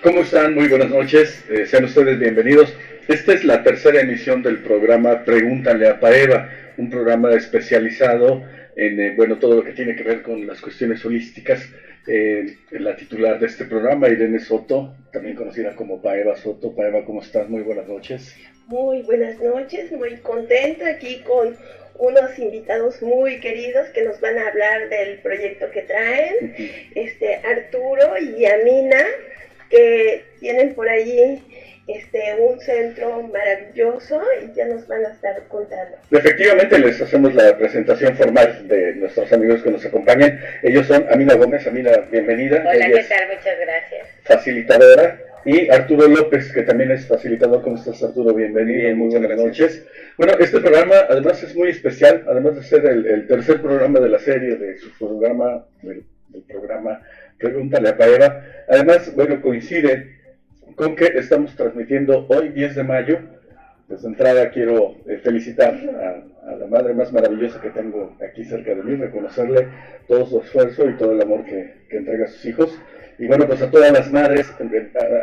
¿Cómo están? Muy buenas noches. Sean ustedes bienvenidos. Esta es la tercera emisión del programa Pregúntale a Paeva, un programa especializado en todo lo que tiene que ver con las cuestiones holísticas. La titular de este programa, Irene Soto, también conocida como Paeva Soto. Paeva, ¿cómo estás? Muy buenas noches. Muy buenas noches, muy contenta aquí con unos invitados muy queridos que nos van a hablar del proyecto que traen, Arturo y Amina, que tienen por allí un centro maravilloso y ya nos van a estar contando. Efectivamente, les hacemos la presentación formal de nuestros amigos que nos acompañan. Ellos son Amina Gómez. Amina, bienvenida. Hola, ¿qué tal? Muchas gracias. Facilitadora. Y Arturo López, que también es facilitador. ¿Cómo estás, Arturo? Bienvenido. Bien, muy buenas noches. gracias. Bueno, este programa además es muy especial, además de ser el tercer programa de la serie, de su programa, del programa Pregúntale a Paeva. Además, bueno, coincide con que estamos transmitiendo hoy, 10 de mayo. Desde entrada quiero felicitar a la madre más maravillosa que tengo aquí cerca de mí, reconocerle todo su esfuerzo y todo el amor que entrega a sus hijos. Y bueno, pues a todas las madres,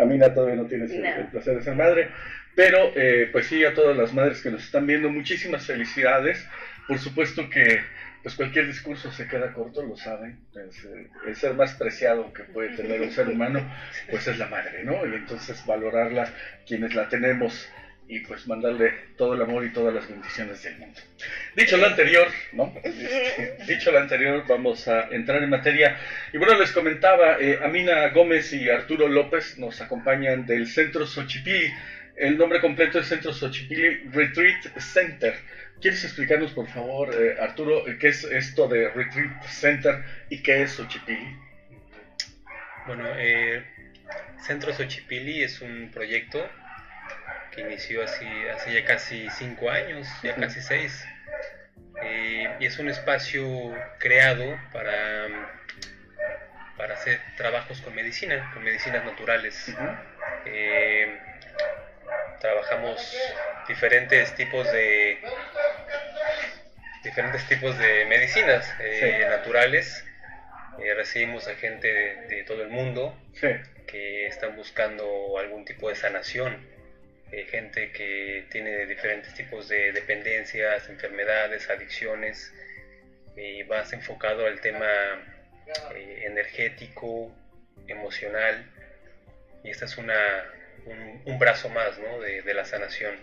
Amina todavía no tienes el placer de ser madre, pero pues sí, a todas las madres que nos están viendo, muchísimas felicidades. Por supuesto que pues cualquier discurso se queda corto, lo saben. El ser más preciado que puede tener un ser humano, pues es la madre, ¿no? Y entonces valorarla, quienes la tenemos, y pues mandarle todo el amor y todas las bendiciones del mundo. Dicho lo anterior, ¿no? Dicho lo anterior, vamos a entrar en materia. Y bueno, les comentaba, Amina Gómez y Arturo López nos acompañan del Centro Xochipilli. El nombre completo es Centro Xochipilli Retreat Center. ¿Quieres explicarnos, por favor, Arturo, qué es esto de Retreat Center y qué es Xochipilli? Bueno, Centro Xochipilli es un proyecto que inició hace ya casi 5 años, ya casi 6. Y es un espacio creado para hacer trabajos con medicinas naturales. Trabajamos diferentes tipos de medicinas naturales. Recibimos a gente de todo el mundo que están buscando algún tipo de sanación. Gente que tiene diferentes tipos de dependencias, enfermedades, adicciones, y más enfocado al tema energético, emocional, y esta es un brazo más, ¿no? de la sanación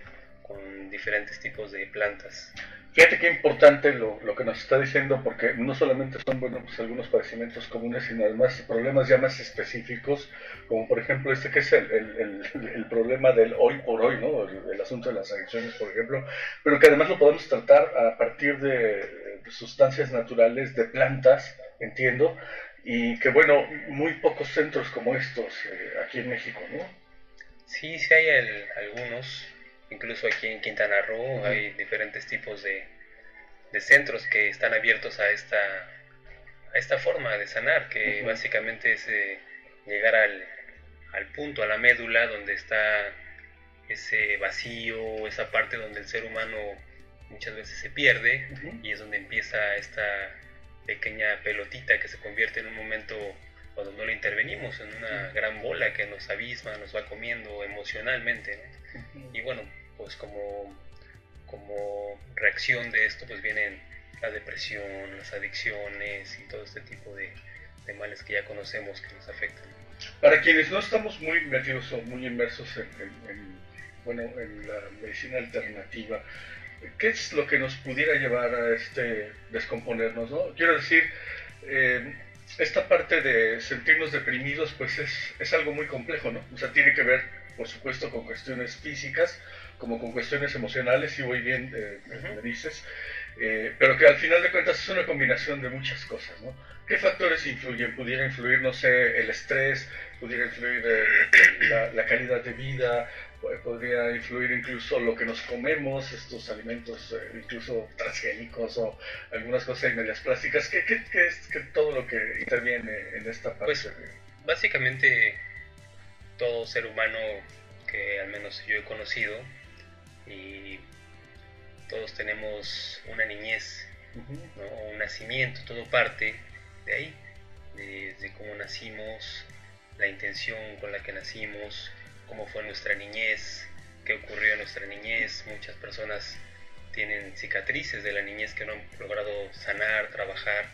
con diferentes tipos de plantas. Fíjate qué importante lo que nos está diciendo, porque no solamente son pues algunos padecimientos comunes, sino además problemas ya más específicos, como por ejemplo que es el problema del hoy por hoy, ¿no? El asunto de las adicciones, por ejemplo, pero que además lo podemos tratar a partir de sustancias naturales, de plantas, entiendo, y que bueno, muy pocos centros como estos aquí en México, ¿no? Sí hay algunos. Incluso aquí en Quintana Roo hay diferentes tipos de centros que están abiertos a esta forma de sanar, que básicamente es llegar al punto, a la médula, donde está ese vacío, esa parte donde el ser humano muchas veces se pierde, y es donde empieza esta pequeña pelotita que se convierte en un momento cuando no le intervenimos, en una gran bola que nos abisma, nos va comiendo emocionalmente, ¿no? Y bueno, pues como reacción de esto pues vienen la depresión, las adicciones y todo este tipo de males que ya conocemos que nos afectan. Para quienes no estamos muy metidos o muy inmersos en la medicina alternativa, ¿qué es lo que nos pudiera llevar a descomponernos, ¿no? Quiero decir, esta parte de sentirnos deprimidos pues es algo muy complejo, ¿no? O sea, tiene que ver, por supuesto, con cuestiones físicas, como con cuestiones emocionales, si voy bien, me dices, pero que al final de cuentas es una combinación de muchas cosas, ¿no? ¿Qué factores influyen? Pudiera influir, no sé, el estrés, pudiera influir la calidad de vida, podría influir incluso lo que nos comemos, estos alimentos incluso transgénicos o algunas cosas medias plásticas. ¿Qué es todo lo que interviene en esta parte? Pues básicamente todo ser humano que al menos yo he conocido, y todos tenemos una niñez, ¿no? Un nacimiento, todo parte de ahí, desde cómo nacimos, la intención con la que nacimos, cómo fue nuestra niñez, qué ocurrió en nuestra niñez. Muchas personas tienen cicatrices de la niñez que no han logrado sanar, trabajar,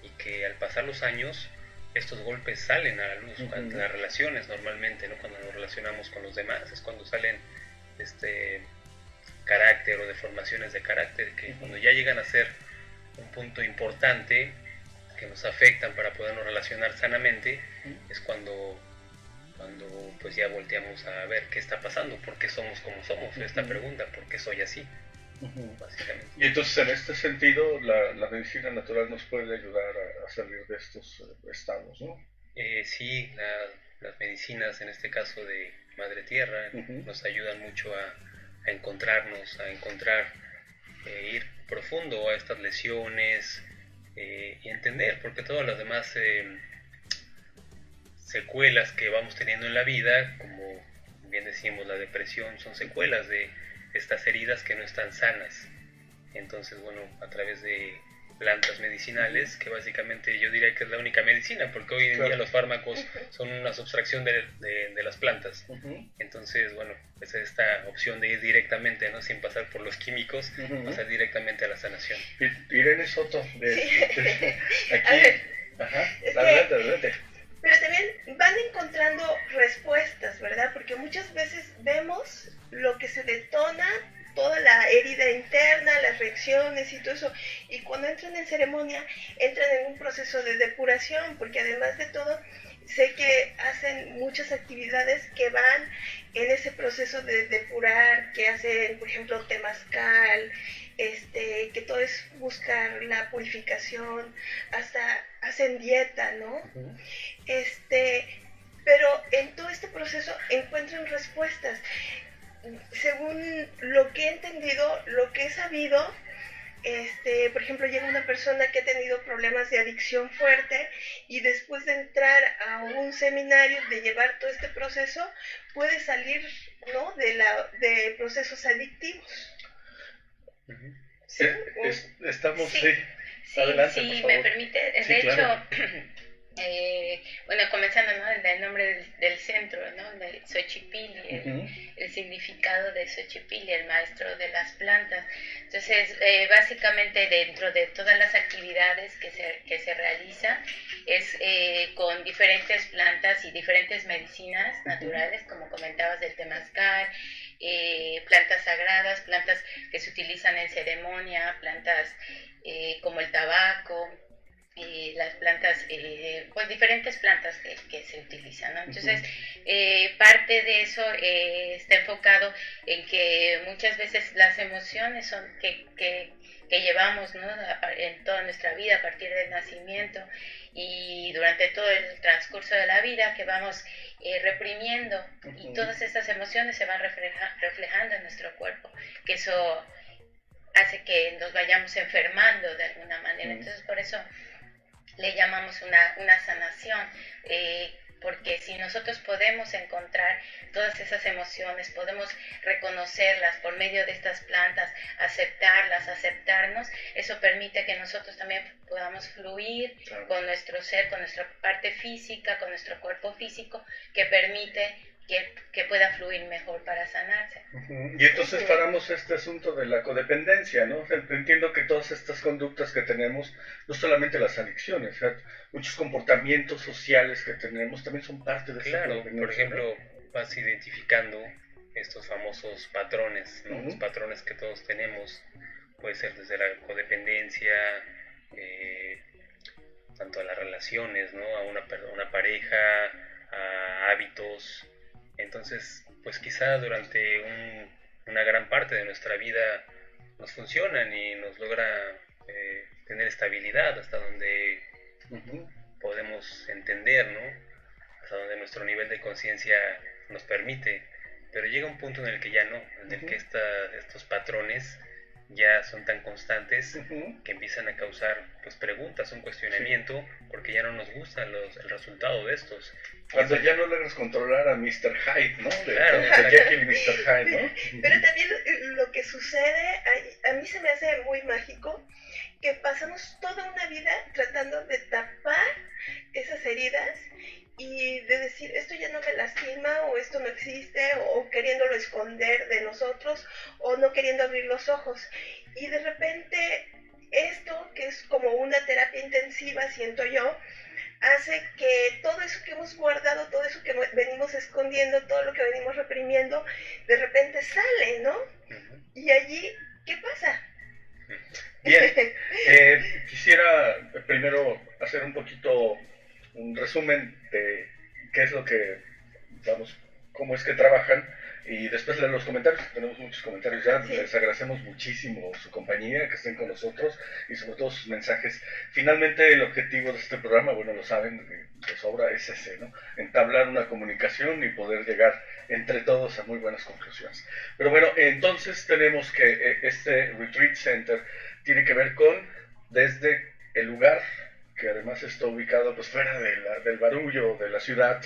y que al pasar los años estos golpes salen a la luz. Cuando las relaciones normalmente, ¿no? Cuando nos relacionamos con los demás es cuando salen carácter o deformaciones de carácter, que cuando ya llegan a ser un punto importante que nos afectan para podernos relacionar sanamente, es cuando pues ya volteamos a ver qué está pasando, por qué somos como somos, esta pregunta, por qué soy así, básicamente. Y entonces en este sentido la medicina natural nos puede ayudar a salir de estos estados, ¿no? Sí, las medicinas, en este caso de Madre Tierra, nos ayudan mucho a encontrarnos, a encontrar, ir profundo a estas lesiones, y entender, porque todas las demás secuelas que vamos teniendo en la vida, como bien decimos, la depresión, son secuelas de estas heridas que no están sanas. Entonces, bueno, a través de plantas medicinales, que básicamente yo diría que es la única medicina, porque hoy en día los fármacos son una subtracción de las plantas. Entonces, bueno, pues esta opción de ir directamente, ¿no? Sin pasar por los químicos, pasar directamente a la sanación. Irene Soto, aquí. Adelante. Pero también van encontrando respuestas, ¿verdad? Porque muchas veces vemos lo que se detona, toda la herida interna, las reacciones y todo eso, y cuando entran en ceremonia, entran en un proceso de depuración, porque además de todo, sé que hacen muchas actividades que van en ese proceso de depurar, que hacen, por ejemplo, temazcal, que todo es buscar la purificación, hasta hacen dieta, ¿no? Pero en todo este proceso encuentran respuestas. Según lo que he entendido, lo que he sabido, por ejemplo, llega una persona que ha tenido problemas de adicción fuerte y después de entrar a un seminario, de llevar todo este proceso, puede salir, ¿no? de procesos adictivos. ¿Sí? Estamos, sí. Adelante, sí, por favor. me permite, de claro. hecho, bueno, comenzando, ¿no? El nombre del centro, ¿no? De Xochipilli, el significado de Xochipilli, el maestro de las plantas. Entonces, básicamente dentro de todas las actividades que se realizan es con diferentes plantas y diferentes medicinas naturales, como comentabas del temazcal, plantas sagradas, plantas que se utilizan en ceremonia, plantas como el tabaco, las plantas, pues diferentes plantas que se utilizan, ¿no? Entonces, parte de eso está enfocado en que muchas veces las emociones son que llevamos, ¿no? En toda nuestra vida a partir del nacimiento y durante todo el transcurso de la vida, que vamos reprimiendo, y todas estas emociones se van reflejando en nuestro cuerpo, que eso hace que nos vayamos enfermando de alguna manera. Entonces, por eso le llamamos una sanación, porque si nosotros podemos encontrar todas esas emociones, podemos reconocerlas por medio de estas plantas, aceptarnos, eso permite que nosotros también podamos fluir con nuestro ser, con nuestra parte física, con nuestro cuerpo físico, que permite que pueda fluir mejor para sanarse. Y entonces paramos este asunto de la codependencia, ¿no? O sea, entiendo que todas estas conductas que tenemos, no solamente las adicciones, o sea, muchos comportamientos sociales que tenemos también son parte de esta codependencia. Por ejemplo, vas identificando estos famosos patrones, ¿no? Los patrones que todos tenemos, puede ser desde la codependencia, tanto a las relaciones, ¿no? A una pareja, a hábitos. Entonces, pues quizá durante una gran parte de nuestra vida nos funcionan y nos logra tener estabilidad hasta donde podemos entender, ¿no? Hasta donde nuestro nivel de conciencia nos permite. Pero llega un punto en el que ya no, en el que estos patrones ya son tan constantes que empiezan a causar pues preguntas, un cuestionamiento, porque ya no nos gusta el resultado de estos. Cuando ya no logras controlar a Mr. Hyde, ¿no? Claro. De Jekyll y Mr. Hyde, ¿no? Pero también lo que sucede, a mí se me hace muy mágico, que pasamos toda una vida tratando de tapar esas heridas y de decir, esto ya no me lastima, o esto no existe, o queriéndolo esconder de nosotros, o no queriendo abrir los ojos. Y de repente esto, que es como una terapia intensiva, siento yo, hace que todo eso que hemos guardado, todo eso que venimos escondiendo, todo lo que venimos reprimiendo, de repente sale, ¿no? Y allí, ¿qué pasa? Bien, quisiera primero hacer un poquito un resumen de qué es lo que, vamos, cómo es que trabajan, y después leer los comentarios. Tenemos muchos comentarios ya. Sí. Les agradecemos muchísimo su compañía, que estén con nosotros, y sobre todo sus mensajes. Finalmente, el objetivo de este programa, bueno, lo saben de sobra, es ese, ¿no? Entablar una comunicación y poder llegar entre todos a muy buenas conclusiones. Pero bueno, entonces tenemos que este Retreat Center tiene que ver con, desde el lugar, que además está ubicado pues fuera del barullo de la ciudad,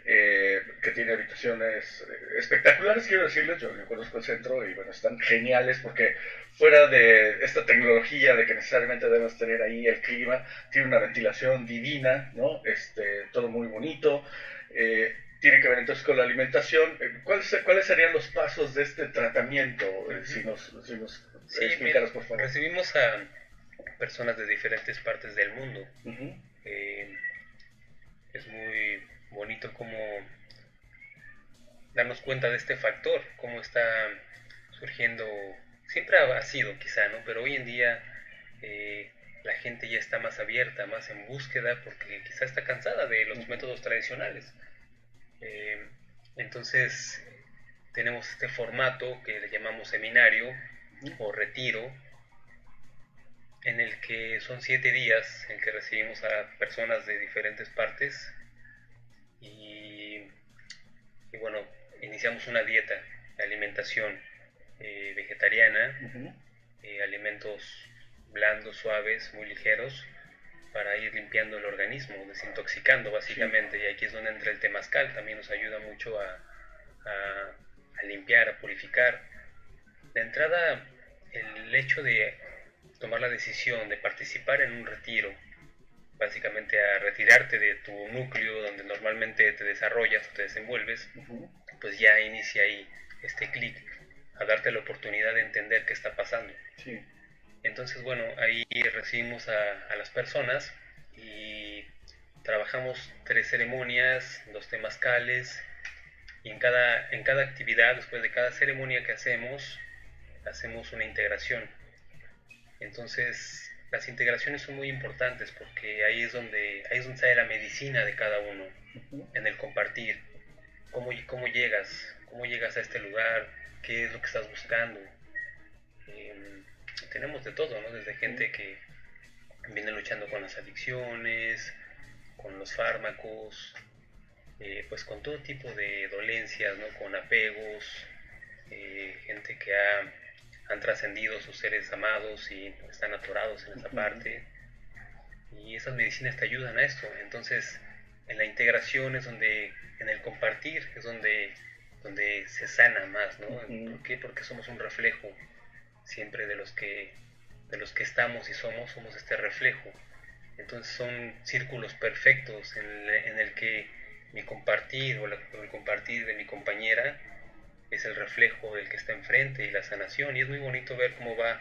que tiene habitaciones espectaculares, quiero decirles. Yo conozco el centro y bueno, están geniales, porque fuera de esta tecnología de que necesariamente debes tener ahí el clima, tiene una ventilación divina, ¿no? Todo muy bonito. Tiene que ver entonces con la alimentación. ¿Cuáles serían los pasos de este tratamiento? Si nos explicaras, por favor. Recibimos a personas de diferentes partes del mundo. Es muy bonito como darnos cuenta de este factor, cómo está surgiendo. Siempre ha sido quizá, ¿no? Pero hoy en día la gente ya está más abierta, más en búsqueda, porque quizá está cansada de los métodos tradicionales. Entonces tenemos este formato que le llamamos seminario o retiro, en el que son 7 días en que recibimos a personas de diferentes partes y bueno, iniciamos una dieta, alimentación vegetariana, alimentos blandos, suaves, muy ligeros, para ir limpiando el organismo, desintoxicando básicamente. Sí. Y aquí es donde entra el temazcal, también nos ayuda mucho a limpiar, a purificar. De entrada, el hecho de tomar la decisión de participar en un retiro, básicamente a retirarte de tu núcleo donde normalmente te desarrollas o te desenvuelves, pues ya inicia ahí este clic, a darte la oportunidad de entender qué está pasando. Sí. Entonces, bueno, ahí recibimos a las personas y trabajamos 3 ceremonias, 2 temazcales, y en cada actividad, después de cada ceremonia que hacemos una integración. Entonces, las integraciones son muy importantes, porque ahí es donde sale la medicina de cada uno, en el compartir. ¿Cómo llegas a este lugar? ¿Qué es lo que estás buscando? Tenemos de todo, ¿no? Desde gente que viene luchando con las adicciones, con los fármacos, pues con todo tipo de dolencias, ¿no? Con apegos, gente que han trascendido sus seres amados y están atorados en esa parte, y esas medicinas te ayudan a esto. Entonces, en la integración es donde, en el compartir es donde se sana más, ¿no? ¿Por qué? Porque somos un reflejo siempre de los que estamos y somos este reflejo. Entonces son círculos perfectos en el que mi compartir o el compartir de mi compañera es el reflejo del que está enfrente, y la sanación. Y es muy bonito ver cómo va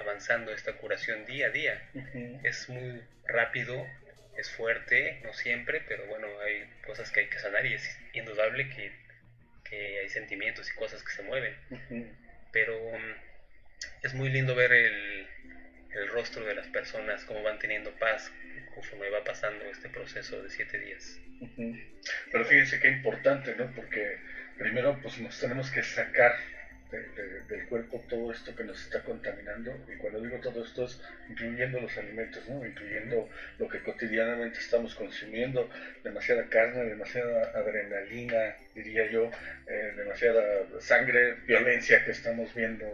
avanzando esta curación día a día. Es muy rápido, es fuerte, no siempre, pero bueno, hay cosas que hay que sanar, y es indudable que hay sentimientos y cosas que se mueven. Pero es muy lindo ver el rostro de las personas, cómo van teniendo paz conforme va pasando este proceso de 7 días. Pero fíjense qué importante, ¿no? Porque primero pues nos tenemos que sacar del cuerpo todo esto que nos está contaminando, y cuando digo todo esto es incluyendo los alimentos, ¿no? Incluyendo lo que cotidianamente estamos consumiendo, demasiada carne, demasiada adrenalina, diría yo, demasiada sangre, violencia que estamos viendo,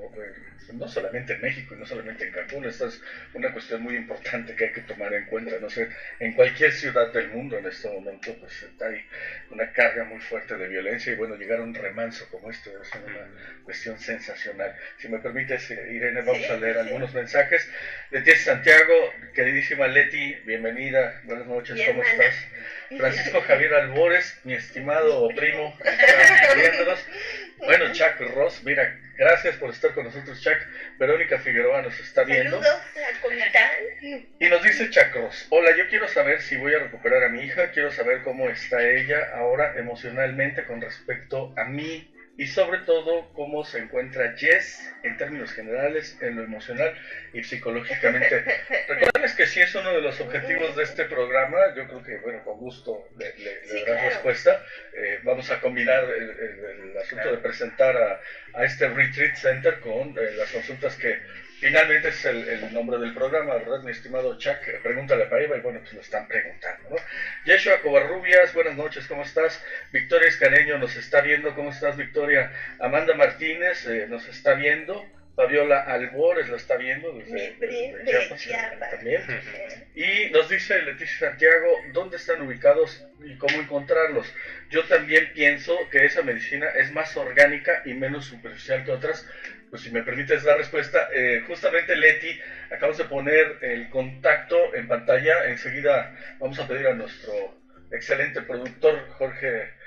no solamente en México y no solamente en Cancún. Esta es una cuestión muy importante que hay que tomar en cuenta. No sé, en cualquier ciudad del mundo en este momento pues hay una carga muy fuerte de violencia, y bueno, llegar a un remanso como este es una cuestión sensacional. Si me permites, Irene, vamos a leer algunos mensajes. Leti Santiago, queridísima Leti, bienvenida, buenas noches, ¿cómo estás? Francisco Javier Albores, mi estimado primo, está viéndonos. Bueno, Chuck Ross, mira, gracias por estar con nosotros, Chuck. Verónica Figueroa nos está viendo. Saludos a Comitán. Y nos dice Chuck Ross: hola, yo quiero saber si voy a recuperar a mi hija, quiero saber cómo está ella ahora emocionalmente con respecto a mí, y sobre todo cómo se encuentra Jess en términos generales, en lo emocional y psicológicamente. Recuerden que sí es uno de los objetivos de este programa. Yo creo que, bueno, con gusto le darás respuesta. Vamos a combinar el asunto de presentar a este Retreat Center con las consultas que finalmente es el nombre del programa, ¿verdad, mi estimado Chuck? Pregúntale a Paiva, y bueno, pues lo están preguntando, ¿no? Yeshua Covarrubias, buenas noches, ¿cómo estás? Victoria Escareño nos está viendo, ¿cómo estás, Victoria? Amanda Martínez nos está viendo. Fabiola Albores lo está viendo desde Chiapas también. Y nos dice Leticia Santiago, ¿dónde están ubicados y cómo encontrarlos? Yo también pienso que esa medicina es más orgánica y menos superficial que otras. Pues si me permites la respuesta, justamente Leti, acabamos de poner el contacto en pantalla. Enseguida vamos a pedir a nuestro excelente productor Jorge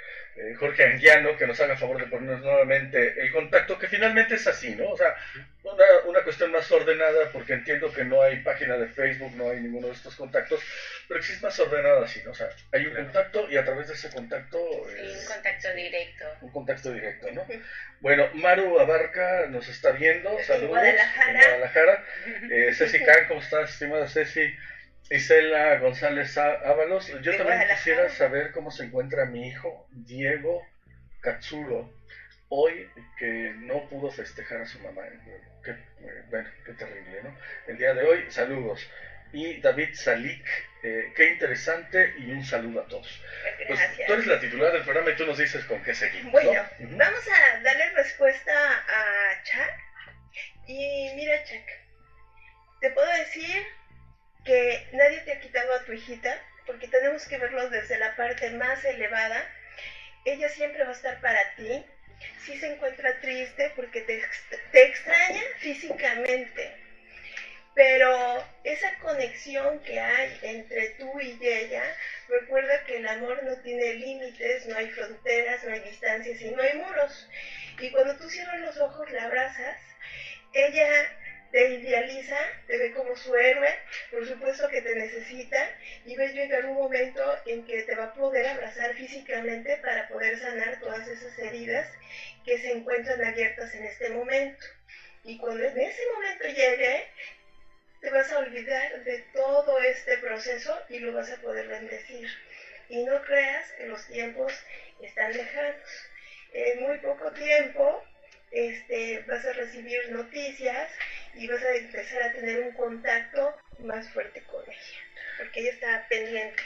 Anguiano que nos haga favor de ponernos nuevamente el contacto, que finalmente es así, ¿no? O sea, una cuestión más ordenada, porque entiendo que no hay página de Facebook, no hay ninguno de estos contactos, pero que sí es más ordenado así, ¿no? O sea, hay un contacto, y a través de ese contacto... un contacto directo. Un contacto directo, ¿no? Bueno, Maru Abarca nos está viendo, saludos. En Guadalajara. Ceci Can, ¿cómo estás, estimada Ceci? Isela González Ábalos, yo también quisiera saber cómo se encuentra mi hijo Diego Katsuro hoy, que no pudo festejar a su mamá. Bueno, qué terrible, ¿no? El día de hoy, saludos. Y David Salik, qué interesante, y un saludo a todos. Pues, tú eres la titular del programa y tú nos dices con qué seguimos, ¿no? Bueno, vamos a darle respuesta a Chuck. Y mira, Chuck, te puedo decir que nadie te ha quitado a tu hijita, porque tenemos que verlo desde la parte más elevada. Ella siempre va a estar para ti. Sí se encuentra triste porque te extraña físicamente, pero esa conexión que hay entre tú y ella, recuerda que el amor no tiene límites, no hay fronteras, no hay distancias y no hay muros. Y cuando tú cierras los ojos, la abrazas, ella te idealiza, te ve como su héroe, por supuesto que te necesita, y ves llegar un momento en que te va a poder abrazar físicamente para poder sanar todas esas heridas que se encuentran abiertas en este momento. Y cuando en ese momento llegue, te vas a olvidar de todo este proceso y lo vas a poder bendecir. Y no creas que los tiempos están lejanos. En muy poco tiempo vas a recibir noticias y vas a empezar a tener un contacto más fuerte con ella, porque ella está pendiente.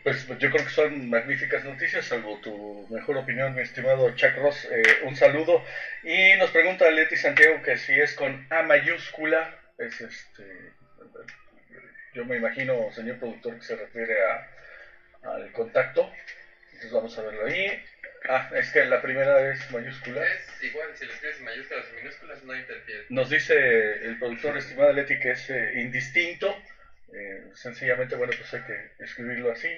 Pues yo creo que son magníficas noticias, salvo tu mejor opinión, mi estimado Chuck Ross. Un saludo. Y nos pregunta Leti Santiago que si es con A mayúscula, es yo me imagino, señor productor, que se refiere al contacto. Entonces vamos a verlo ahí. Es que la primera es mayúscula. Es igual, si lo escribes en mayúsculas o minúsculas no interfiere. Nos dice el productor, estimada Leti, que es indistinto. Sencillamente, bueno, pues hay que escribirlo así: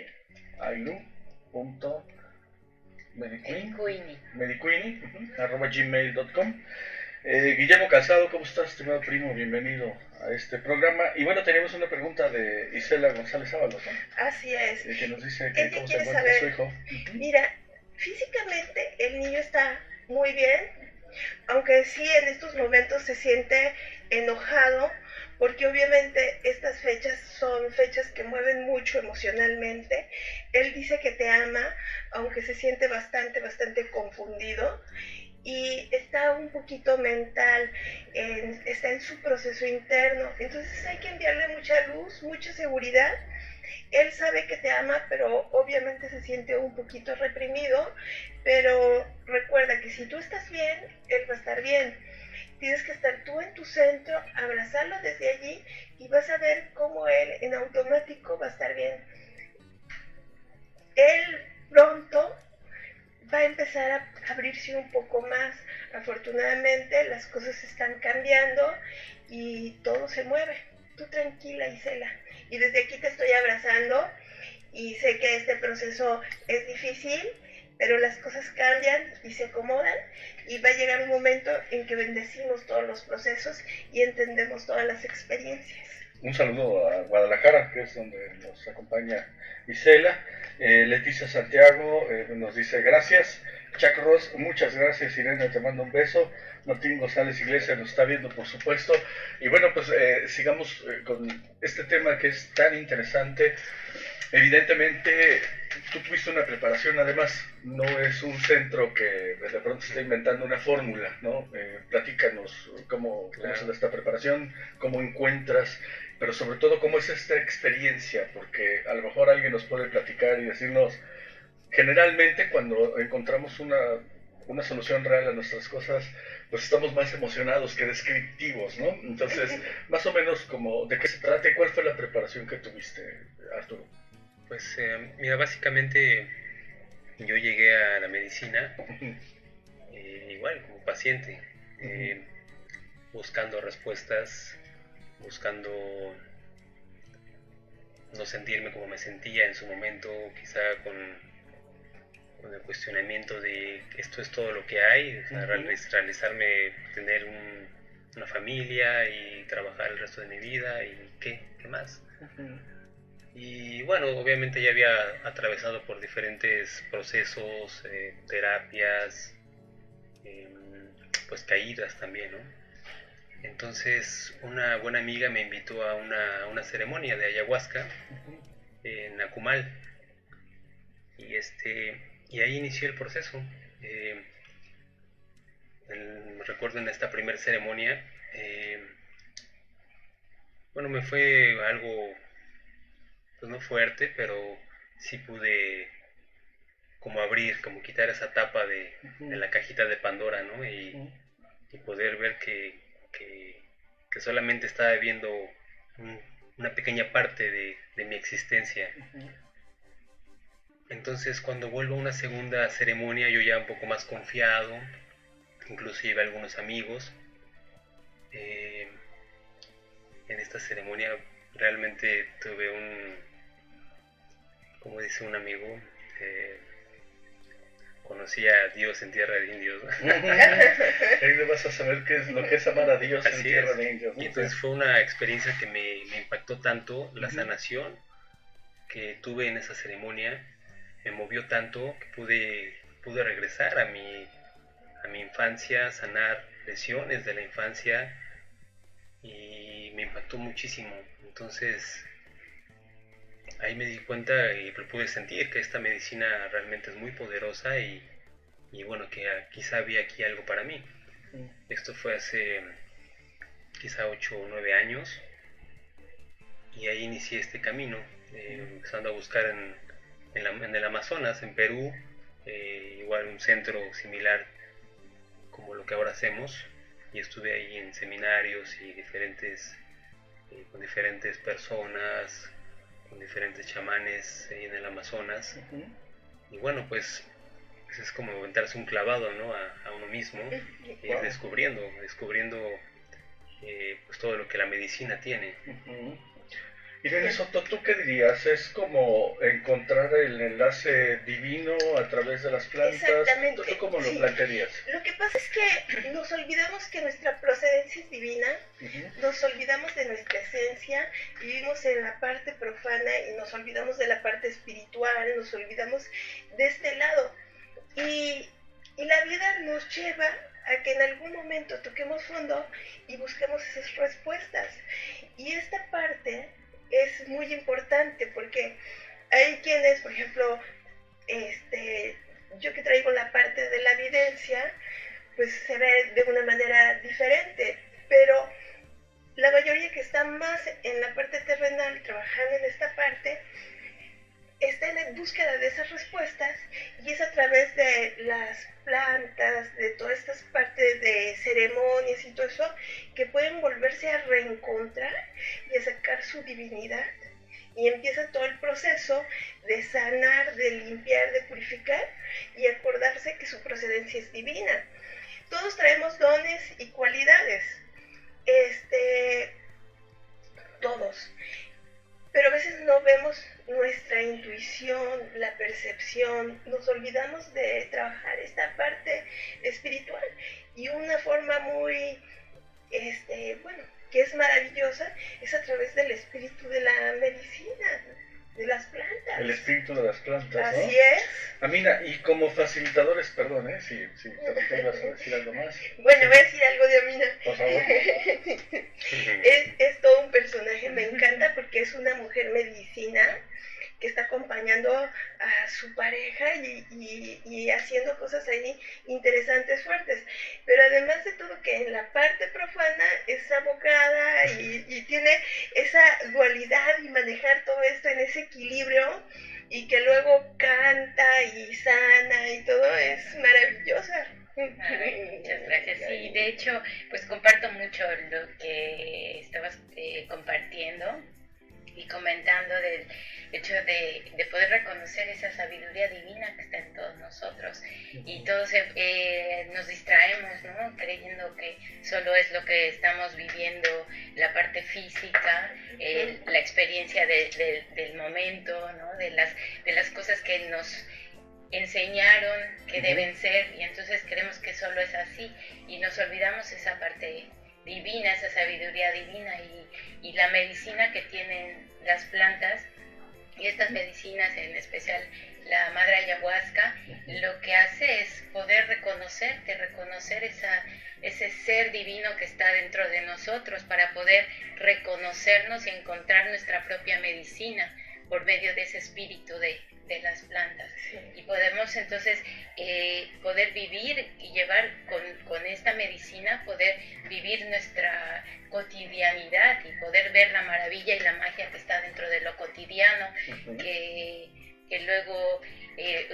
ailu.mediquini@gmail.com. Guillermo Calzado, ¿cómo estás, estimado primo? Bienvenido a este programa. Y bueno, tenemos una pregunta de Isela González Ábalos, ¿no? Así es. Que nos dice que cómo se encuentra saber, su hijo. Mira, físicamente el niño está muy bien, aunque sí en estos momentos se siente enojado, porque obviamente estas fechas son fechas que mueven mucho emocionalmente. Él dice que te ama, aunque se siente bastante confundido, y está un poquito mental, está en su proceso interno. Entonces hay que enviarle mucha luz, mucha seguridad, Él sabe que te ama, pero obviamente se siente un poquito reprimido, pero recuerda que si tú estás bien, él va a estar bien. Tienes que estar tú en tu centro, abrazarlo desde allí y vas a ver cómo él en automático va a estar bien. Él pronto va a empezar a abrirse un poco más. Afortunadamente las cosas están cambiando y todo se mueve. Tú tranquila, Isela. Y desde aquí te estoy abrazando y sé que este proceso es difícil, pero las cosas cambian y se acomodan y va a llegar un momento en que bendecimos todos los procesos y entendemos todas las experiencias. Un saludo a Guadalajara, que es donde nos acompaña Isela. Leticia Santiago nos dice gracias. Chuck Ross, muchas gracias. Irene, te mando un beso. Martín González Iglesias nos está viendo, por supuesto. Y bueno, pues sigamos con este tema que es tan interesante. Evidentemente, tú tuviste una preparación, además, no es un centro que de pronto está inventando una fórmula, ¿no? Platícanos cómo se da esta preparación, cómo encuentras, pero sobre todo cómo es esta experiencia, porque a lo mejor alguien nos puede platicar y decirnos, generalmente cuando encontramos una solución real a nuestras cosas, pues estamos más emocionados que descriptivos, ¿no? Entonces, más o menos como de qué se trata y cuál fue la preparación que tuviste, Arturo. Pues mira, básicamente yo llegué a la medicina igual como paciente, buscando respuestas, buscando no sentirme como me sentía en su momento, quizá con el cuestionamiento de esto es todo lo que hay, o sea, realizarme, tener una familia y trabajar el resto de mi vida y qué más. Y bueno, obviamente ya había atravesado por diferentes procesos, terapias, pues caídas también, ¿no? Entonces una buena amiga me invitó a una ceremonia de ayahuasca en Acumal y ahí inició el proceso. Recuerdo en esta primera ceremonia, bueno, me fue algo pues no fuerte, pero sí pude como abrir, como quitar esa tapa de la cajita de Pandora, ¿no? Y poder ver que solamente estaba viendo una pequeña parte de mi existencia. Entonces cuando vuelvo a una segunda ceremonia, yo ya un poco más confiado, inclusive algunos amigos, en esta ceremonia realmente tuve como dice un amigo, conocí a Dios en tierra de indios. Ahí vas a saber qué es lo que es amar a Dios en tierra de indios, ¿no? Y entonces fue una experiencia que me impactó tanto, la sanación que tuve en esa ceremonia, me movió tanto que pude regresar a mi infancia, sanar lesiones de la infancia y me impactó muchísimo. Entonces ahí me di cuenta y pude sentir que esta medicina realmente es muy poderosa y bueno, que quizá había aquí algo para mí. Esto fue hace quizá 8 o 9 años y ahí inicié este camino, empezando a buscar en el Amazonas, en Perú, igual un centro similar como lo que ahora hacemos, y estuve ahí en seminarios y con diferentes personas, con diferentes chamanes ahí en el Amazonas. Y bueno, pues es como aventarse un clavado, ¿no? a uno mismo, ir descubriendo pues todo lo que la medicina tiene. Irene Soto, ¿tú qué dirías? ¿Es como encontrar el enlace divino a través de las plantas? Exactamente. ¿Tú cómo lo plantearías? Lo que pasa es que nos olvidamos que nuestra procedencia es divina, nos olvidamos de nuestra esencia, vivimos en la parte profana y nos olvidamos de la parte espiritual, nos olvidamos de este lado. Y la vida nos lleva a que en algún momento toquemos fondo y busquemos esas respuestas. Y esta parte es muy importante porque hay quienes, por ejemplo, yo que traigo la parte de la evidencia, pues se ve de una manera diferente, pero la mayoría que está más en la parte terrenal, trabajando en esta parte, está en búsqueda de esas respuestas, y es a través de las plantas, de todas estas partes de ceremonias y todo eso, que pueden volverse a reencontrar y a sacar su divinidad. Y empieza todo el proceso de sanar, de limpiar, de purificar, y acordarse que su procedencia es divina. Todos traemos dones y cualidades, todos. Pero a veces no vemos nuestra intuición, la percepción, nos olvidamos de trabajar esta parte espiritual. Y una forma muy, que es maravillosa, es a través del espíritu de la medicina, de las plantas. El espíritu de las plantas, ¿no? Así es. Amina, y como facilitadores, perdón, si te ibas a decir algo más. Bueno, voy a decir algo de Amina. Por favor. Es todo un personaje, me encanta porque es una mujer medicina que está acompañando a su pareja y haciendo cosas ahí interesantes, fuertes. Pero además de todo, que en la parte profana es abogada y tiene esa dualidad y manejar todo esto en ese equilibrio, y que luego canta y sana y todo, es maravillosa. Muchas gracias. Sí, de hecho, pues comparto mucho lo que estabas compartiendo y comentando del hecho de poder reconocer esa sabiduría divina que está en todos nosotros. Y todos nos distraemos, ¿no? Creyendo que solo es lo que estamos viviendo, la parte física, la experiencia del momento, ¿no? De las cosas que nos enseñaron que deben ser, y entonces creemos que solo es así y nos olvidamos esa parte divina, esa sabiduría divina y la medicina que tienen las plantas. Y estas medicinas, en especial la madre ayahuasca, lo que hace es poder reconocer ese ser divino que está dentro de nosotros, para poder reconocernos y encontrar nuestra propia medicina por medio de ese espíritu de las plantas. Y podemos entonces poder vivir y llevar con esta medicina, poder vivir nuestra cotidianidad y poder ver la maravilla y la magia que está dentro de lo cotidiano, que luego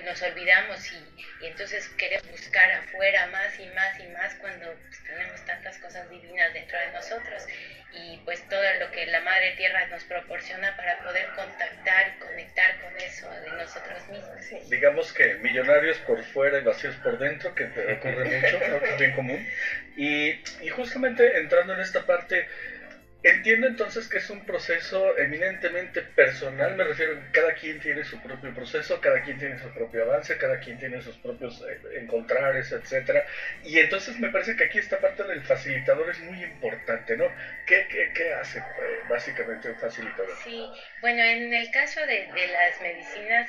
nos olvidamos y entonces queremos buscar afuera más y más y más, cuando pues, tenemos tantas cosas divinas dentro de nosotros, y pues todo lo que la Madre Tierra nos proporciona para poder contactar y conectar con eso de nosotros mismos. Digamos que millonarios por fuera y vacíos por dentro, que te ocurre mucho, creo que es bien común. Y justamente entrando en esta parte, entiendo entonces que es un proceso eminentemente personal. Me refiero a que cada quien tiene su propio proceso, cada quien tiene su propio avance, cada quien tiene sus propios encontrares, etcétera. Y entonces me parece que aquí esta parte del facilitador es muy importante, ¿no? ¿Qué hace básicamente un facilitador? Sí, bueno, en el caso de las medicinas,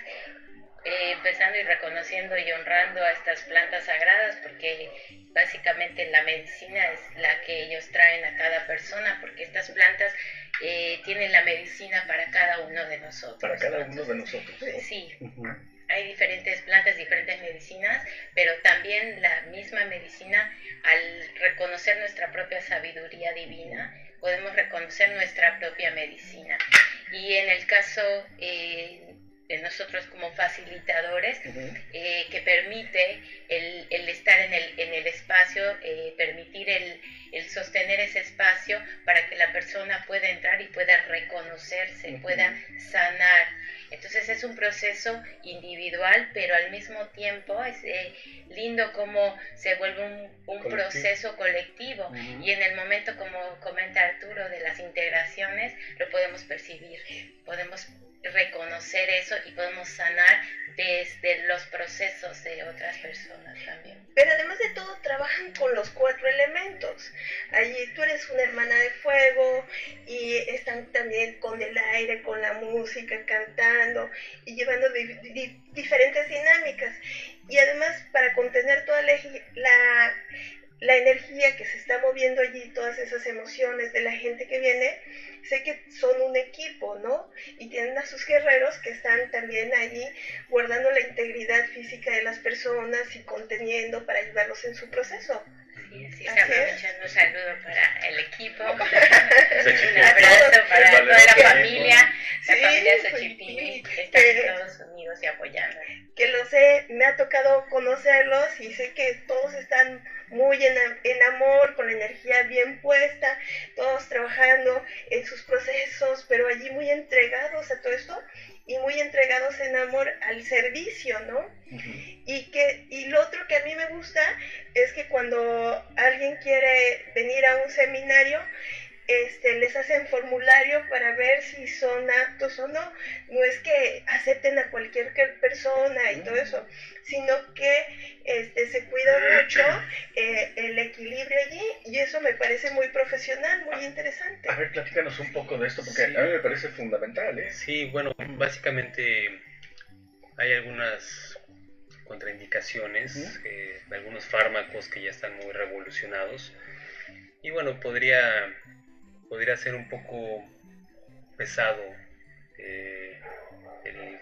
empezando y reconociendo y honrando a estas plantas sagradas, porque básicamente la medicina es la que ellos traen a cada persona, porque estas plantas tienen la medicina para cada uno de nosotros. Para cada uno de nosotros. Sí. Hay diferentes plantas, diferentes medicinas, pero también la misma medicina, al reconocer nuestra propia sabiduría divina, podemos reconocer nuestra propia medicina. Y en el caso de nosotros como facilitadores, que permite el estar en el espacio, permitir el sostener ese espacio para que la persona pueda entrar y pueda reconocerse, pueda sanar. Entonces es un proceso individual, pero al mismo tiempo es lindo cómo se vuelve un proceso colectivo. Y en el momento, como comenta Arturo, de las integraciones, lo podemos percibir, podemos reconocer eso y podemos sanar desde los procesos de otras personas también. Pero además de todo, trabajan con los 4 elementos. Allí tú eres una hermana de fuego y están también con el aire, con la música, cantando y llevando diferentes dinámicas. Y además, para contener toda la energía que se está moviendo allí, todas esas emociones de la gente que viene, sé que son un equipo, ¿no? Y tienen a sus guerreros que están también allí guardando la integridad física de las personas y conteniendo para ayudarlos en su proceso. Sí, aprovechando un saludo para el equipo. tocado conocerlos y sé que todos están muy en amor, con la energía bien puesta, todos trabajando en sus procesos, pero allí muy entregados a todo esto y muy entregados en amor al servicio, ¿no? Uh-huh. Y lo otro que a mí me gusta es que cuando alguien quiere venir a un seminario, les hacen formulario para ver si son aptos o no. No es que acepten a cualquier persona y todo eso, sino que se cuida mucho el equilibrio allí, y eso me parece muy profesional, muy interesante. A ver, platícanos un poco de esto, porque sí, a mí me parece fundamental, ¿eh? Sí, bueno, básicamente hay algunas contraindicaciones, algunos fármacos que ya están muy revolucionados, y bueno, podría ser un poco pesado el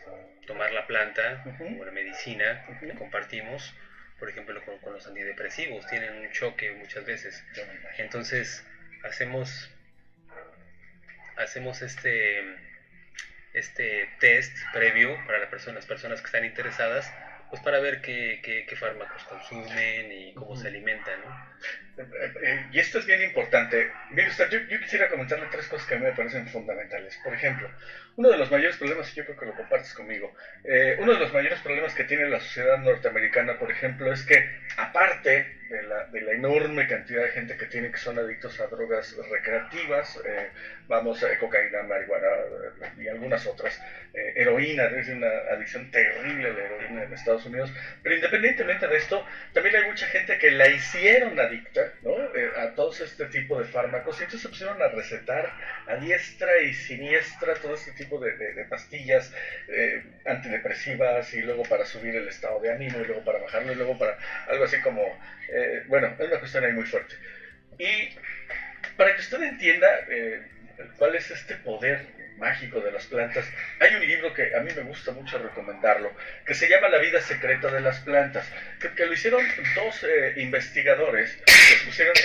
tomar la planta o la medicina que compartimos, por ejemplo con los antidepresivos, tienen un choque muchas veces. Entonces hacemos este test previo para las personas que están interesadas, pues para ver qué fármacos consumen y cómo se alimentan, ¿no? Y esto es bien importante. Mire usted, yo quisiera comentarle 3 cosas que a mí me parecen fundamentales. Por ejemplo, uno de los mayores problemas, y yo creo que lo compartes conmigo, uno de los mayores problemas que tiene la sociedad norteamericana, por ejemplo, es que aparte de la enorme cantidad de gente que tiene que son adictos a drogas recreativas, cocaína, marihuana y algunas otras, heroína, es una adicción terrible a la heroína en Estados Unidos, pero independientemente de esto, también hay mucha gente que la hicieron adicta, ¿no? A todos este tipo de fármacos, y entonces se pusieron a recetar a diestra y siniestra todo este tipo de pastillas antidepresivas, y luego para subir el estado de ánimo, y luego para bajarlo, y luego para algo así como, bueno, es una cuestión ahí muy fuerte. Y para que usted entienda cuál es este poder mágico de las plantas, hay un libro que a mí me gusta mucho recomendarlo, que se llama La vida secreta de las plantas, que lo hicieron 2 investigadores,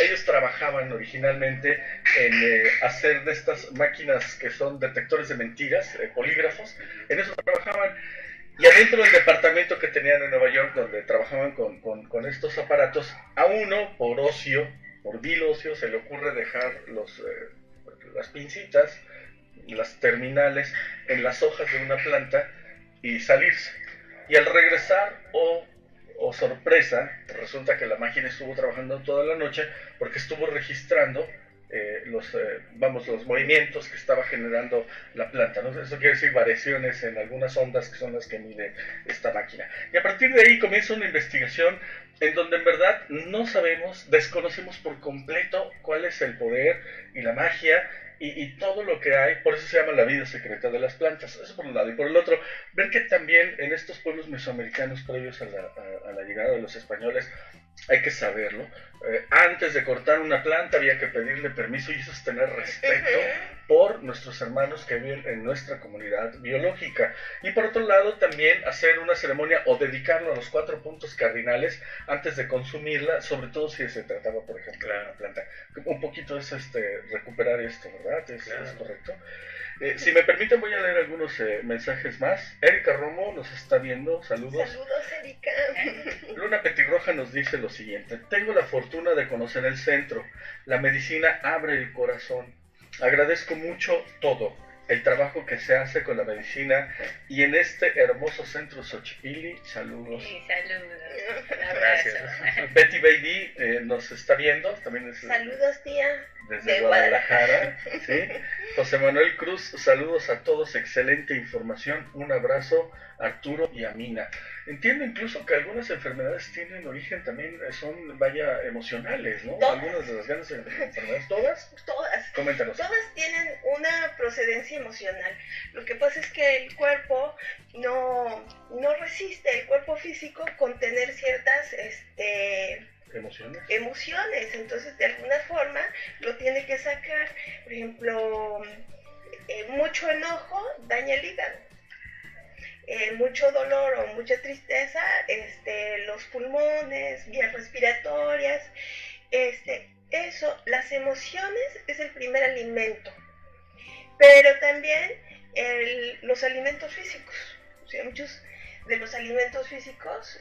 ellos trabajaban originalmente en hacer de estas máquinas que son detectores de mentiras, polígrafos, en eso trabajaban. Y adentro del departamento que tenían en Nueva York, donde trabajaban con estos aparatos, a uno, por vil ocio, se le ocurre dejar las pincitas, las terminales, en las hojas de una planta y salirse. Y al regresar, oh sorpresa, resulta que la máquina estuvo trabajando toda la noche porque estuvo registrando los movimientos que estaba generando la planta, ¿no? Eso quiere decir variaciones en algunas ondas que son las que mide esta máquina. Y a partir de ahí comienza una investigación en donde en verdad no sabemos, desconocemos por completo cuál es el poder y la magia y todo lo que hay. Por eso se llama La vida secreta de las plantas. Eso por un lado. Y por el otro, ver que también en estos pueblos mesoamericanos previos a la llegada de los españoles, hay que saberlo, antes de cortar una planta había que pedirle permiso, y eso es tener respeto por nuestros hermanos que viven en nuestra comunidad biológica. Y por otro lado, también hacer una ceremonia o dedicarlo a los 4 puntos cardinales antes de consumirla, sobre todo si se trataba, por ejemplo, de una planta. Un poquito es recuperar esto, ¿verdad? ¿Es correcto? Si me permiten, voy a leer algunos mensajes más. Erika Romo nos está viendo, saludos. Saludos, Erika. Luna Petirroja nos dice lo siguiente: tengo la fortuna de conocer el centro. La medicina abre el corazón. Agradezco mucho todo, el trabajo que se hace con la medicina y en este hermoso centro Xochipilli. Saludos. Sí, saludos. Un abrazo. Gracias. Betty Baby nos está viendo, también es, saludos, tía. Desde Guadalajara. ¿Sí? José Manuel Cruz, saludos a todos, excelente información, un abrazo, Arturo y Amina. Entiendo incluso que algunas enfermedades tienen origen también, son emocionales, ¿no? ¿Todas? Algunas de las grandes enfermedades, ¿todas? Todas. Coméntanos. Todas tienen una procedencia emocional. Lo que pasa es que el cuerpo no resiste, el cuerpo físico, con tener ciertas emociones, entonces de alguna forma lo tiene que sacar. Por ejemplo, mucho enojo daña el hígado, mucho dolor o mucha tristeza, los pulmones, vías respiratorias, eso, las emociones es el primer alimento, pero también los alimentos físicos. O sea, muchos de los alimentos físicos,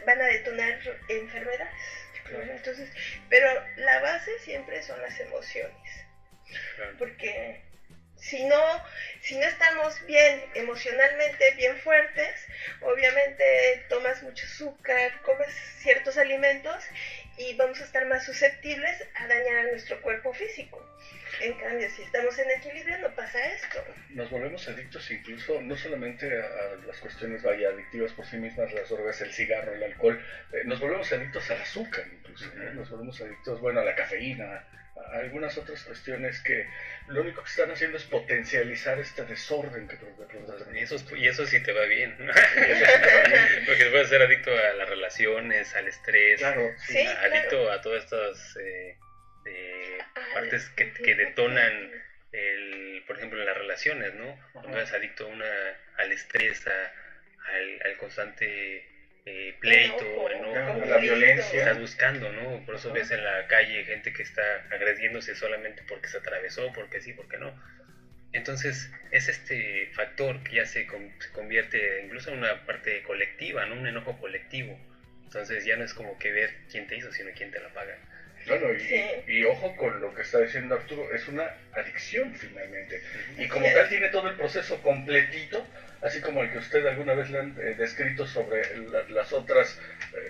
van a detonar enfermedades. Claro. Entonces, pero la base siempre son las emociones, Claro. porque si no estamos bien emocionalmente, bien fuertes, obviamente tomas mucho azúcar, comes ciertos alimentos y vamos a estar más susceptibles a dañar a nuestro cuerpo físico. En cambio, si estamos en equilibrio, no pasa esto. Nos volvemos adictos incluso, no solamente a las cuestiones, vaya, adictivas por sí mismas, las drogas, el cigarro, el alcohol, nos volvemos adictos al azúcar incluso, ¿no? Nos volvemos adictos, bueno, a la cafeína, a algunas otras cuestiones que lo único que están haciendo es potencializar este desorden que Y eso sí te va bien. Porque te puedes ser adicto a las relaciones, al estrés, Claro, sí, adicto a todas estas partes que detonan, por ejemplo, en las relaciones, ¿no? Cuando eres adicto al estrés, al constante pleito, enojo, la violencia. estás buscando, ¿no? Por eso ves en la calle gente que está agrediéndose solamente porque se atravesó, porque sí, porque no. Entonces es este factor que ya se convierte incluso en una parte colectiva, ¿no? Un enojo colectivo. Entonces ya no es como que ver quién te hizo, sino quién te la paga. Claro, Sí. y ojo con lo que está diciendo Arturo, es una adicción finalmente. Y como tal tiene todo el proceso completito, así como el que usted alguna vez le han descrito sobre las otras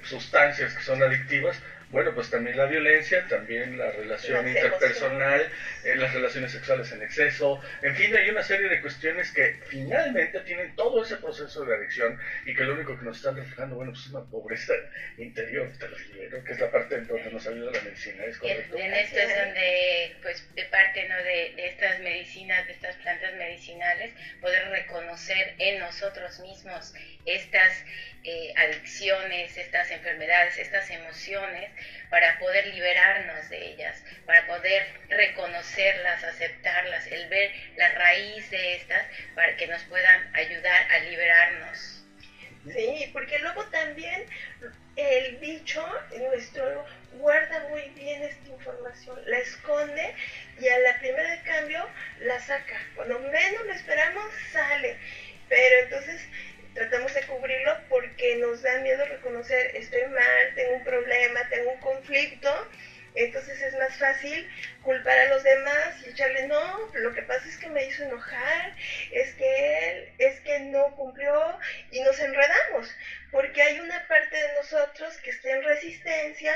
sustancias que son adictivas. Bueno, pues también la violencia, también la relación Las interpersonal, las relaciones sexuales en exceso, en fin, hay una serie de cuestiones que finalmente tienen todo ese proceso de adicción y que lo único que nos están reflejando, bueno, pues es una pobreza interior terrible, ¿no? Que es la parte en donde nos ayuda la medicina, ¿es correcto? En esto es donde, pues, de parte, ¿no?, de estas medicinas, de estas plantas medicinales, poder reconocer en nosotros mismos estas adicciones, estas enfermedades, estas emociones, para poder liberarnos de ellas, para poder reconocerlas, aceptarlas, el ver la raíz de estas, para que nos puedan ayudar a liberarnos. Sí, porque luego también el bicho nuestro guarda muy bien esta información, la esconde y a la primera de cambio la saca. Cuando menos lo esperamos, sale. Pero entonces tratamos de cubrirlo porque nos da miedo reconocer, estoy mal, tengo un problema, tengo un conflicto. Entonces es más fácil culpar a los demás y echarle, no, lo que pasa es que me hizo enojar, es que no cumplió, y nos enredamos, porque hay una parte de nosotros que está en resistencia,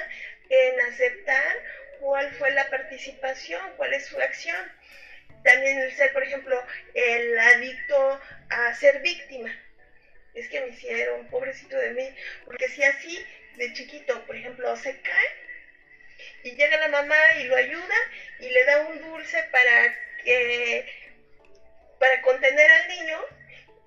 en aceptar cuál fue la participación, cuál es su acción. También el ser, por ejemplo, el adicto a ser víctima. Es que me hicieron, pobrecito de mí, porque si así de chiquito, por ejemplo, se cae, y llega la mamá y lo ayuda y le da un dulce para contener al niño,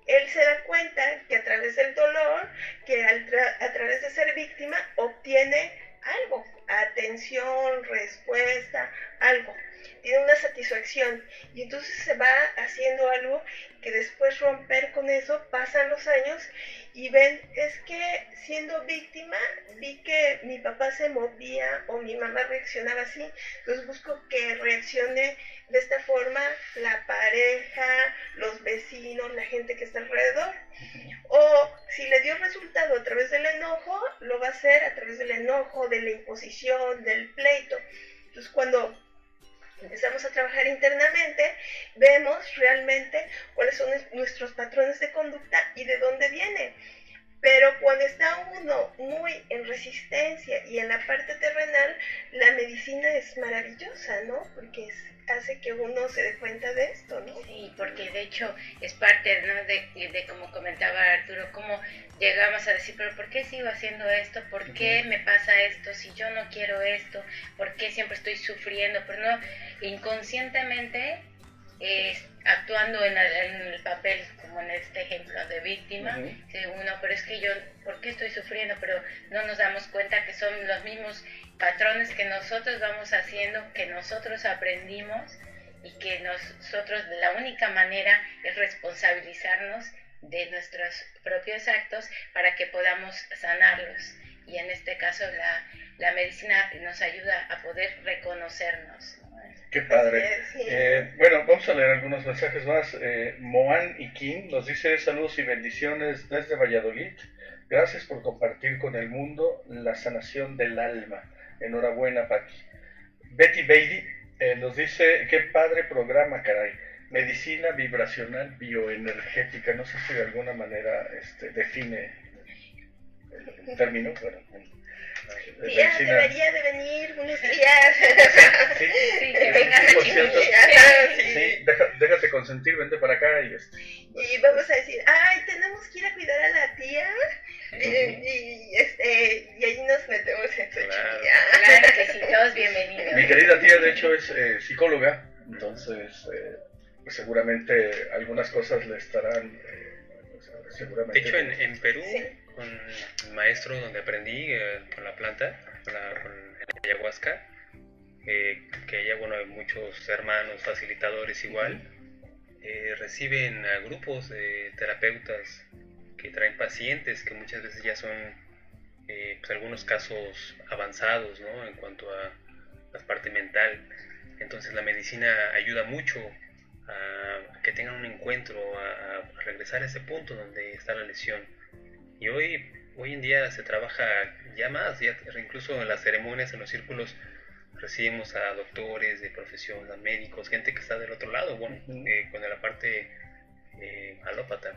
él se da cuenta que a través del dolor, que a través de ser víctima, obtiene algo, atención, respuesta, algo. Tiene una satisfacción y entonces se va haciendo algo que después romper con eso, pasan los años y ven, es que siendo víctima vi que mi papá se movía o mi mamá reaccionaba así, entonces busco que reaccione de esta forma la pareja, los vecinos, la gente que está alrededor. O si le dio resultado a través del enojo, lo va a hacer a través del enojo, de la imposición, del pleito. Entonces cuando empezamos a trabajar internamente, vemos realmente cuáles son nuestros patrones de conducta y de dónde viene. Pero cuando está uno muy en resistencia y en la parte terrenal, la medicina es maravillosa, ¿no? Porque hace que uno se dé cuenta de esto, ¿no? Sí, porque de hecho es parte, ¿no?, de como comentaba Arturo, cómo llegamos a decir, pero ¿por qué sigo haciendo esto? ¿Por qué me pasa esto? Si yo no quiero esto, ¿por qué siempre estoy sufriendo? Pero no, inconscientemente actuando en el papel, como en este ejemplo de víctima, uno, pero es que yo, ¿por qué estoy sufriendo? Pero no nos damos cuenta que son los mismos patrones que nosotros vamos haciendo, que nosotros aprendimos, y que nosotros, la única manera es responsabilizarnos de nuestros propios actos para que podamos sanarlos. Y en este caso la medicina nos ayuda a poder reconocernos, ¿no? Qué padre. Así es, sí. Bueno, vamos a leer algunos mensajes más. Moan Iquín nos dice saludos y bendiciones desde Valladolid. Gracias por compartir con el mundo la sanación del alma. Enhorabuena, Pati. Betty Beatty nos dice, qué padre programa, caray. Medicina vibracional bioenergética. No sé si de alguna manera define el término. Bueno, Tía, medicina. debería de venir unos días. Sí, Sí, que vengan por aquí. cierto. Ajá, sí. Sí, déjate consentir, vente para acá y Y vamos a decir, ay, tenemos que ir a cuidar a la tía. Y ahí nos metemos en su Claro. Claro que sí, todos bienvenidos. Mi querida tía, de hecho, es psicóloga, entonces pues seguramente algunas cosas le estarán, seguramente. De hecho, en Perú, Sí. con el maestro donde aprendí con la planta, con el ayahuasca, que ya, bueno, hay muchos hermanos facilitadores igual, reciben a grupos de terapeutas que traen pacientes que muchas veces ya son, pues, algunos casos avanzados, ¿no? En cuanto a la parte mental. Entonces la medicina ayuda mucho a que tengan un encuentro, a regresar a ese punto donde está la lesión. Y hoy en día se trabaja ya más, ya incluso en las ceremonias, en los círculos, recibimos a doctores de profesión, a médicos, gente que está del otro lado, bueno, con la parte alópata.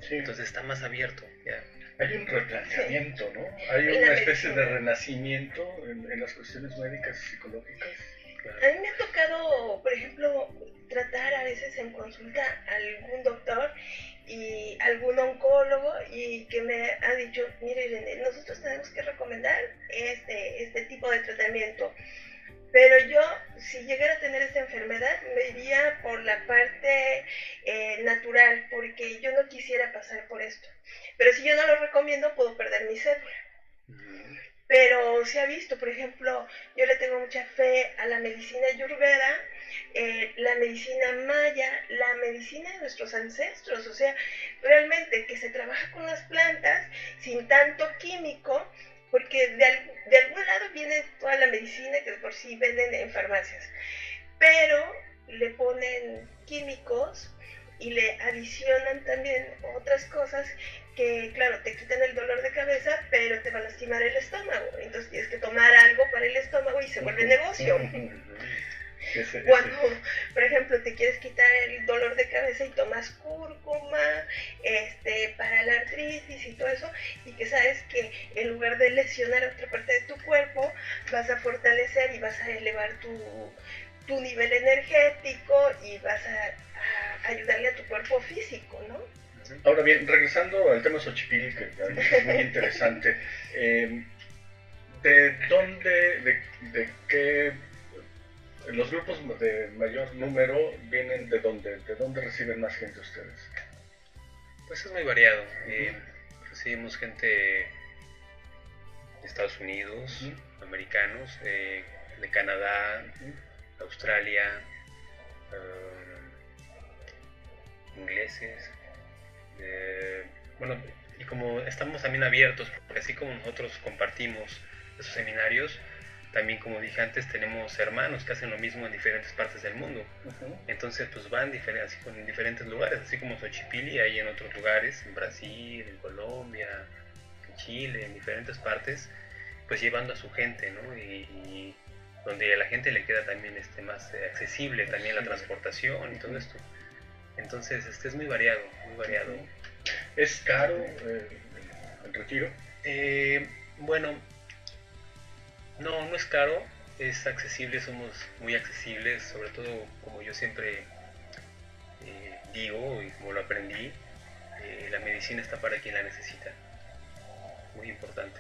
Sí. Entonces está más abierto. Ya. Hay un replanteamiento, ¿no? Hay En la una especie de medicina. renacimiento en las cuestiones médicas y psicológicas. A mí me ha tocado, por ejemplo, tratar a veces en consulta a algún doctor y algún oncólogo y que me ha dicho, mire Irene, nosotros tenemos que recomendar este tipo de tratamiento. Pero yo, si llegara a tener esta enfermedad, me iría por la parte natural, porque yo no quisiera pasar por esto. Pero si yo no lo recomiendo, puedo perder mi cédula. Pero se ha visto, por ejemplo, yo le tengo mucha fe a la medicina ayurveda, la medicina maya, la medicina de nuestros ancestros, o sea, realmente que se trabaja con las plantas sin tanto químico, porque de algún lado viene toda la medicina que de por sí venden en farmacias, pero le ponen químicos y le adicionan también otras cosas que, claro, te quitan el dolor de cabeza, pero te va a lastimar el estómago. Entonces tienes que tomar algo para el estómago y se vuelve negocio. Cuando, por ejemplo, te quieres quitar el dolor de cabeza y tomas cúrcuma para la artritis y todo eso, y que sabes que en lugar de lesionar otra parte de tu cuerpo, vas a fortalecer y vas a elevar tu nivel energético y vas a ayudarle a tu cuerpo físico, ¿no? Ahora bien, regresando al tema Xochipilli, que es muy interesante, ¿de dónde, de qué, los grupos de mayor número vienen de dónde reciben más gente ustedes? Pues es muy variado. Recibimos gente de Estados Unidos, americanos, de Canadá, Australia, ingleses. Bueno, y como estamos también abiertos, porque así como nosotros compartimos esos seminarios, también, como dije antes, tenemos hermanos que hacen lo mismo en diferentes partes del mundo. Entonces pues van así, en diferentes lugares, así como Xochipilli hay en otros lugares, en Brasil, en Colombia, en Chile, en diferentes partes, pues llevando a su gente, ¿no? Y donde a la gente le queda también más accesible también la transportación y todo esto. Entonces es muy variado, muy variado. ¿Es caro el retiro? Bueno, no es caro, es accesible, somos muy accesibles, sobre todo como yo siempre digo y como lo aprendí, la medicina está para quien la necesita, muy importante.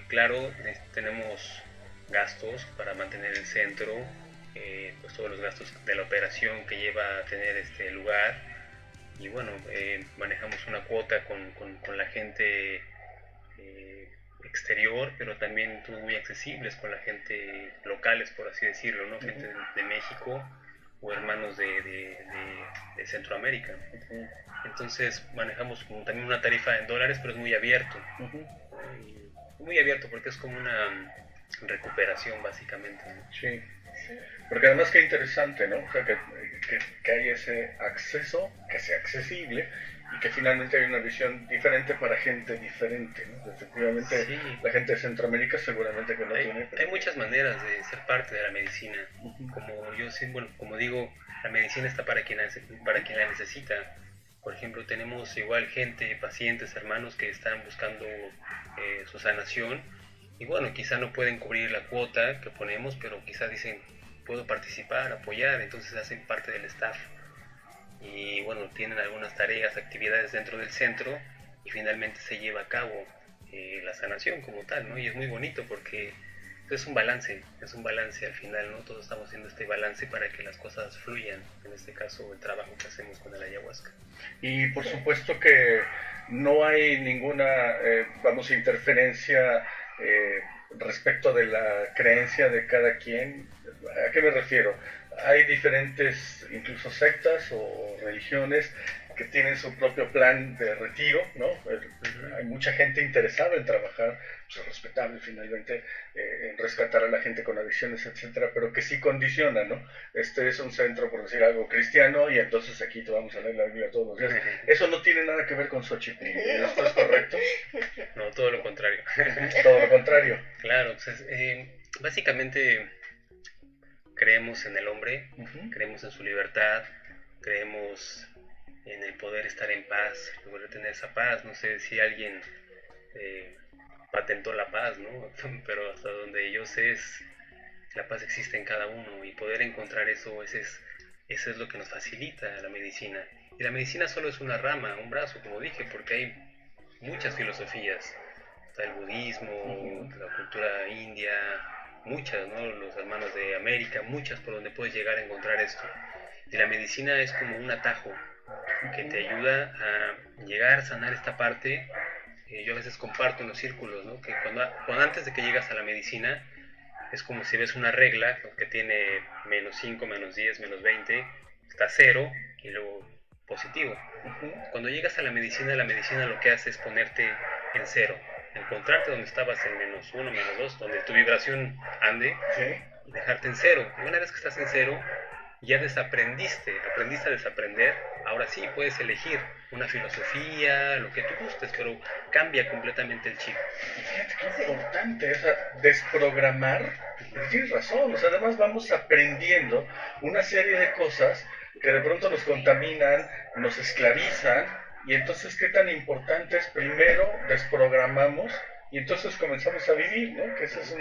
Claro, tenemos gastos para mantener el centro, pues todos los gastos de la operación que lleva a tener este lugar, y bueno, manejamos una cuota con la gente exterior, pero también muy accesibles con la gente locales, por así decirlo, ¿no? Gente de México o hermanos de Centroamérica. Entonces manejamos también una tarifa en dólares, pero es muy abierto. Muy abierto porque es como recuperación básicamente, ¿no? Sí. Porque además qué interesante, ¿no? O sea, que hay ese acceso, que sea accesible y que finalmente hay una visión diferente para gente diferente, ¿no? Efectivamente, Sí. la gente de Centroamérica seguramente que no tiene... Hay muchas maneras de ser parte de la medicina. Como yo sé, bueno, como digo, la medicina está para quien la necesita. Por ejemplo, tenemos igual gente, pacientes, hermanos que están buscando su sanación y bueno, quizá no pueden cubrir la cuota que ponemos, pero quizá dicen, puedo participar, apoyar, entonces hacen parte del staff. Y bueno, tienen algunas tareas, actividades dentro del centro y finalmente se lleva a cabo la sanación como tal, ¿no? Y es muy bonito porque es un balance al final, ¿no? Todos estamos haciendo este balance para que las cosas fluyan, en este caso el trabajo que hacemos con el ayahuasca. Y por supuesto que no hay ninguna, interferencia respecto de la creencia de cada quien. ¿A qué me refiero? Hay diferentes, incluso sectas o religiones que tienen su propio plan de retiro, ¿no? Hay mucha gente interesada en trabajar, pues es respetable finalmente, en rescatar a la gente con adicciones, etcétera, pero que sí condiciona, ¿no? Este es un centro, por decir algo, cristiano, y entonces aquí te vamos a leer la Biblia todos los días. Eso no tiene nada que ver con Xochipilli, ¿esto es correcto? No, todo lo contrario. Todo lo contrario. Claro, pues básicamente creemos en el hombre, creemos en su libertad, creemos en el poder estar en paz, poder tener esa paz. No sé si alguien patentó la paz, ¿no? Pero hasta donde yo sé la paz existe en cada uno y poder encontrar eso es lo que nos facilita la medicina. Y la medicina solo es una rama, un brazo, como dije, porque hay muchas filosofías. Está el budismo, la cultura india, muchas, ¿no? Los hermanos de América, muchas por donde puedes llegar a encontrar esto. Y la medicina es como un atajo que te ayuda a llegar a sanar esta parte. Yo a veces comparto en los círculos, ¿no? Que cuando antes de que llegas a la medicina es como si ves una regla que tiene -5, -10, -20, está 0 y luego positivo. Cuando llegas a la medicina lo que hace es ponerte en 0, encontrarte donde estabas en -1, -2, donde tu vibración ande, y dejarte en 0. Y una vez que estás en 0, ya aprendiste a desaprender. Ahora sí puedes elegir una filosofía, lo que tú gustes, pero cambia completamente el chip. Fíjate qué importante es desprogramar. Tienes razón, o sea, además vamos aprendiendo una serie de cosas que de pronto nos contaminan, nos esclavizan, y entonces qué tan importante es primero desprogramamos y entonces comenzamos a vivir, ¿no? Que esa es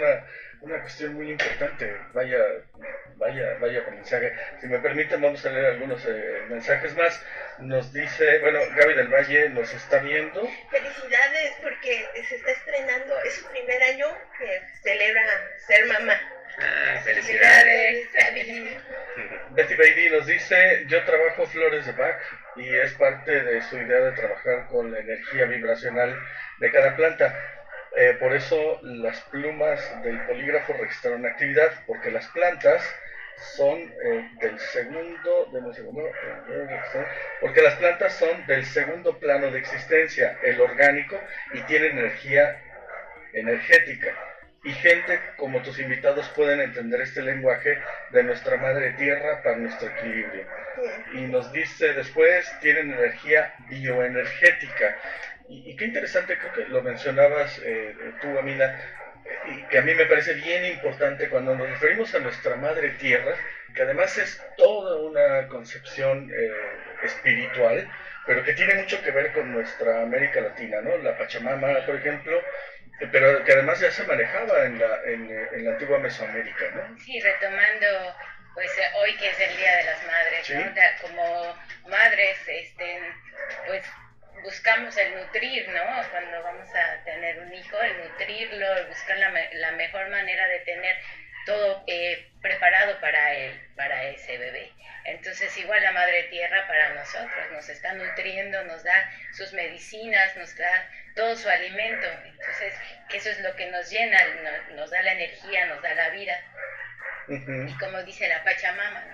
una cuestión muy importante. Vaya con mensaje. Si me permiten, vamos a leer algunos mensajes más. Nos dice, bueno, Gaby del Valle nos está viendo. Felicidades porque se está estrenando, es su primer año que celebra ser mamá. Felicidades. Betty Baby nos dice, yo trabajo flores de Bach y es parte de su idea de trabajar con la energía vibracional de cada planta. Por eso las plumas del polígrafo registraron actividad, porque las plantas son del segundo plano de existencia, el orgánico, y tienen energía energética. Y gente como tus invitados pueden entender este lenguaje de nuestra madre tierra para nuestro equilibrio. Y nos dice después, tienen energía bioenergética. Y qué interesante, creo que lo mencionabas tú, Amina, y que a mí me parece bien importante cuando nos referimos a nuestra madre tierra, que además es toda una concepción espiritual, pero que tiene mucho que ver con nuestra América Latina, ¿no? La Pachamama, por ejemplo, pero que además ya se manejaba en la antigua Mesoamérica, ¿no? Sí, retomando pues hoy que es el Día de las Madres, ¿sí? ¿no? Como madres, pues buscamos el nutrir, ¿no? Cuando vamos a tener un hijo, el nutrirlo, el buscar la mejor manera de tener todo preparado para ese bebé. Entonces igual la Madre Tierra para nosotros nos está nutriendo, nos da sus medicinas, nos da todo su alimento. Entonces eso es lo que nos llena, nos da la energía, nos da la vida. Y como dice la Pachamama,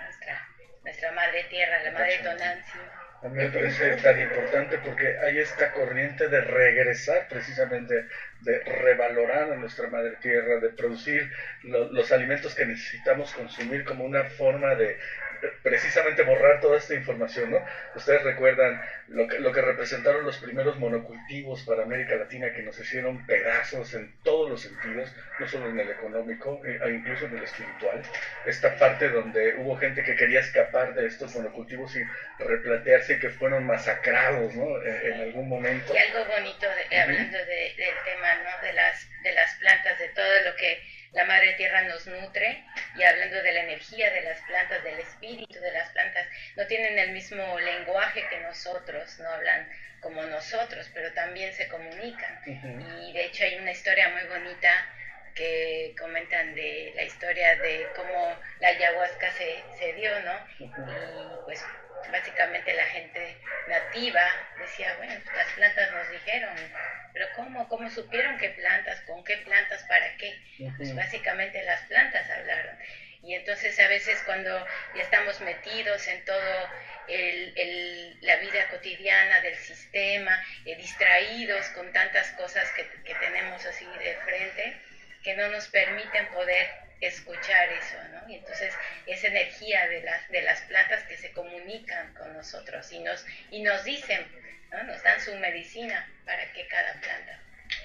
nuestra Madre Tierra, la Madre Tonantzin. A mí me parece tan importante porque hay esta corriente de regresar precisamente de revalorar a nuestra madre tierra, de producir los alimentos que necesitamos consumir como una forma de precisamente borrar toda esta información, ¿no? Ustedes recuerdan lo que representaron los primeros monocultivos para América Latina, que nos hicieron pedazos en todos los sentidos, no solo en el económico, incluso en el espiritual. Esta parte donde hubo gente que quería escapar de estos monocultivos y replantearse y que fueron masacrados, ¿no? En algún momento. Y algo bonito, hablando del tema, ¿no? De las plantas, de todo lo que la madre tierra nos nutre, y hablando de la energía de las plantas, del espíritu de las plantas, no tienen el mismo lenguaje que nosotros, no hablan como nosotros, pero también se comunican. Y de hecho hay una historia muy bonita que comentan de la historia de cómo la ayahuasca se dio, ¿no? Y pues básicamente la gente nativa decía, bueno, pues las plantas nos dijeron, pero ¿cómo supieron qué plantas, con qué plantas, para qué? Pues básicamente las plantas hablaron. Y entonces a veces cuando ya estamos metidos en todo la vida cotidiana del sistema, distraídos con tantas cosas que tenemos así de frente, que no nos permiten poder escuchar eso, ¿no? Y entonces esa energía de las plantas que se comunican con nosotros y nos dicen, ¿no? Nos dan su medicina para que cada planta.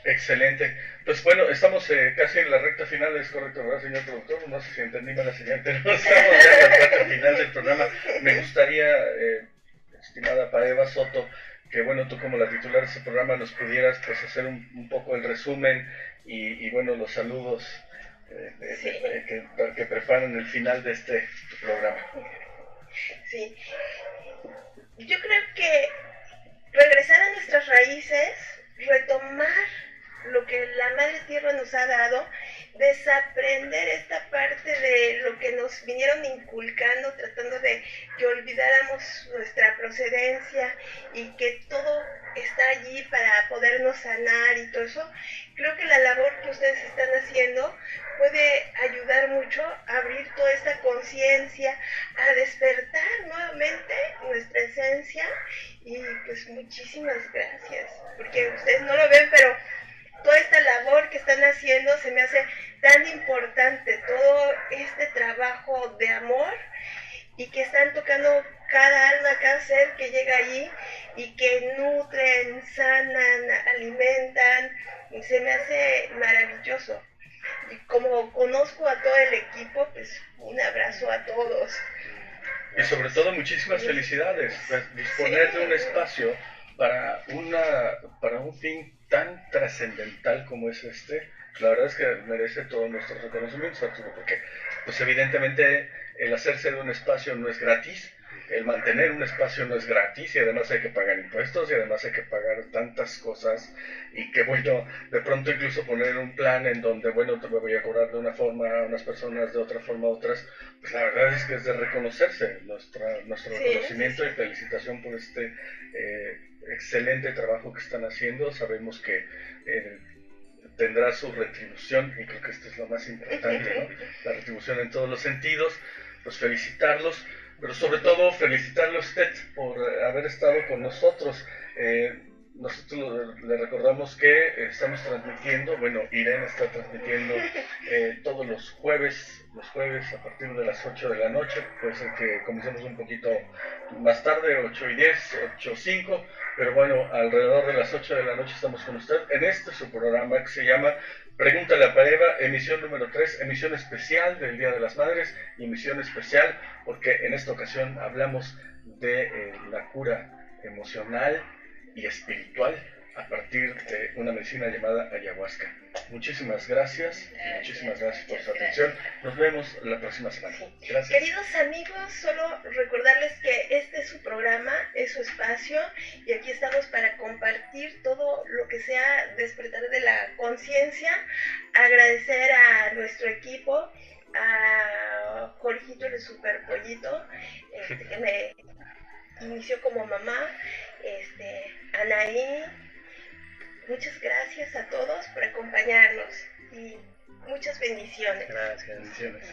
Excelente. Pues bueno, estamos casi en la recta final, es correcto, ¿verdad, señor productor? No sé si entendí mal la señal, pero estamos ya en la recta final del programa. Me gustaría, estimada Paeva Soto, que bueno, tú como la titular de este programa nos pudieras pues hacer un poco el resumen y bueno, los saludos que preparan el final de este programa. Sí, yo creo que regresar a nuestras raíces, retomar lo que la Madre Tierra nos ha dado, desaprender esta parte de lo que nos vinieron inculcando, tratando de que olvidáramos nuestra procedencia y que todo está allí para podernos sanar y todo eso. Creo que la labor que ustedes están haciendo puede ayudar mucho a abrir toda esta conciencia, a despertar nuevamente nuestra esencia, y pues muchísimas gracias, porque ustedes no lo ven, pero toda esta labor que están haciendo se me hace tan importante, todo este trabajo de amor, y que están tocando cada alma, cada ser que llega allí y que nutren, sanan, alimentan. Se me hace maravilloso. Y como conozco a todo el equipo, pues un abrazo a todos. Y sobre todo muchísimas felicidades, pues, disponer de un espacio para un fin tan trascendental como es este. La verdad es que merece todo nuestro reconocimiento, Arturo, porque pues evidentemente el hacerse de un espacio no es gratis, el mantener un espacio no es gratis, y además hay que pagar impuestos, y además hay que pagar tantas cosas, y que bueno, de pronto incluso poner un plan en donde, bueno, te voy a cobrar de una forma a unas personas, de otra forma a otras, pues la verdad es que es de reconocerse nuestro reconocimiento y felicitación por este excelente trabajo que están haciendo. Sabemos que tendrá su retribución, y creo que esto es lo más importante, ¿no? La retribución en todos los sentidos. Pues felicitarlos, pero sobre todo felicitarle a usted por haber estado con nosotros. Nosotros le recordamos que estamos transmitiendo, bueno, Irene está transmitiendo todos los jueves a partir de las 8 de la noche. Puede ser que comencemos un poquito más tarde, 8:10, 8:05, pero bueno, alrededor de las 8 de la noche estamos con usted en este su programa que se llama Pregúntale a Paeva, emisión número 3, emisión especial del Día de las Madres, y emisión especial porque en esta ocasión hablamos de la cura emocional y espiritual a partir de una medicina llamada ayahuasca. Muchísimas gracias por su atención. Nos vemos la próxima semana. Gracias. Queridos amigos, solo recordarles que este es su programa, es su espacio, y aquí estamos para compartir todo lo que sea despertar de la conciencia. Agradecer a nuestro equipo, a Jorgito el Super Pollito, que me inició como mamá, Anaí. Muchas gracias a todos por acompañarnos y muchas bendiciones. Gracias. Bendiciones.